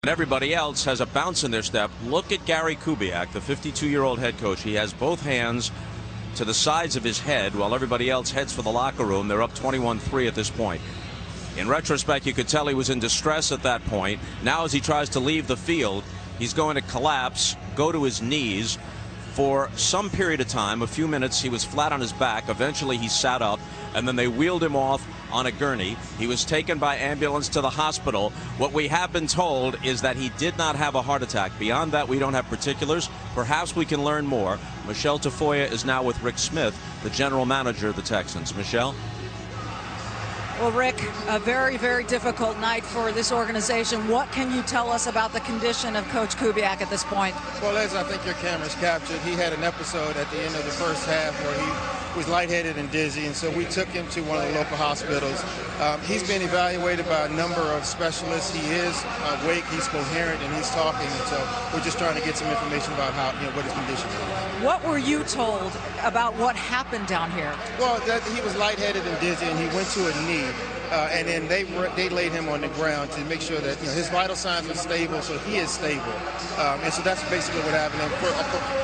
Everybody else has a bounce in their step. Look at Gary Kubiak, the 52-year-old head coach. He has both hands to the sides of his head while everybody else heads for the locker room. They're up 21-3 at this point. In retrospect, you could tell he was in distress at that point. Now as he tries to leave the field, he's going to collapse, go to his knees. For some period of time, a few minutes, he was flat on his back. Eventually he sat up, and then they wheeled him off on a gurney. He was taken by ambulance to the hospital. What we have been told is that he did not have a heart attack. Beyond that, we don't have particulars. Perhaps we can learn more. Michelle Tafoya is now with Rick Smith, the general manager of the Texans. Michelle? Well, Rick, a very, very difficult night for this organization. What can you tell us about the condition of Coach Kubiak at this point? Well, as I think your cameras captured, he had an episode at the end of the first half where he was lightheaded and dizzy, and so we took him to one of the local hospitals. He's been evaluated by a number of specialists. He is awake, he's coherent, and he's talking, and so we're just trying to get some information about what his condition is. What were you told about what happened down here? Well, that he was lightheaded and dizzy, and he went to a knee. And then they laid him on the ground to make sure that his vital signs are stable, so he is stable. And so that's basically what happened. And for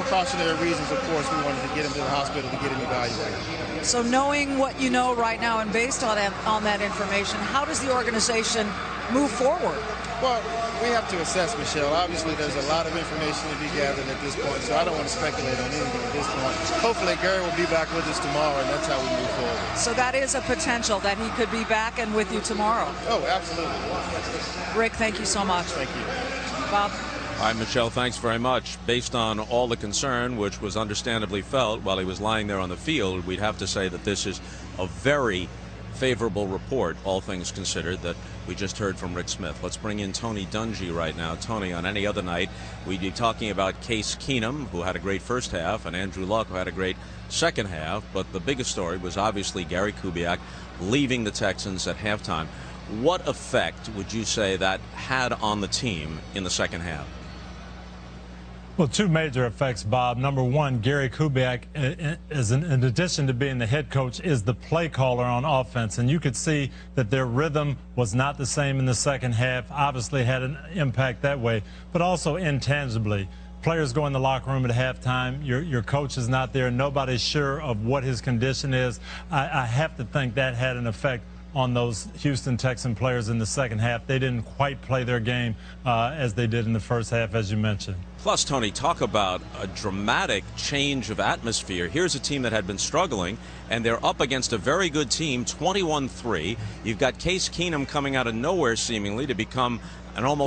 precautionary reasons, of course, we wanted to get him to the hospital to get him evaluated. So knowing what you know right now and based on that information, how does the organization move forward? Well, we have to assess, Michelle. Obviously, there's a lot of information to be gathered at this point, so I don't want to speculate on anything at this point. Hopefully, Gary will be back with us tomorrow, and that's how we move forward. So that is a potential that he could be back and with you tomorrow. Oh, absolutely. Rick, thank you so much. Thank you. Bob? All right, Michelle, thanks very much. Based on all the concern, which was understandably felt while he was lying there on the field, we'd have to say that this is a very favorable report, all things considered, that we just heard from Rick Smith. Let's bring in Tony Dungy right now. Tony, on any other night, we'd be talking about Case Keenum, who had a great first half, and Andrew Luck, who had a great second half. But the biggest story was obviously Gary Kubiak leaving the Texans at halftime. What effect would you say that had on the team in the second half? Well, two major effects, Bob. Number one, Gary Kubiak, in addition to being the head coach, is the play caller on offense. And you could see that their rhythm was not the same in the second half, obviously had an impact that way, but also intangibly. Players go in the locker room at halftime, your coach is not there, nobody's sure of what his condition is. I have to think that had an effect on those Houston Texan players in the second half. They didn't quite play their game as they did in the first half, as you mentioned. Plus, Tony, talk about a dramatic change of atmosphere. Here's a team that had been struggling, and they're up against a very good team, 21-3. You've got Case Keenum coming out of nowhere, seemingly, to become an almost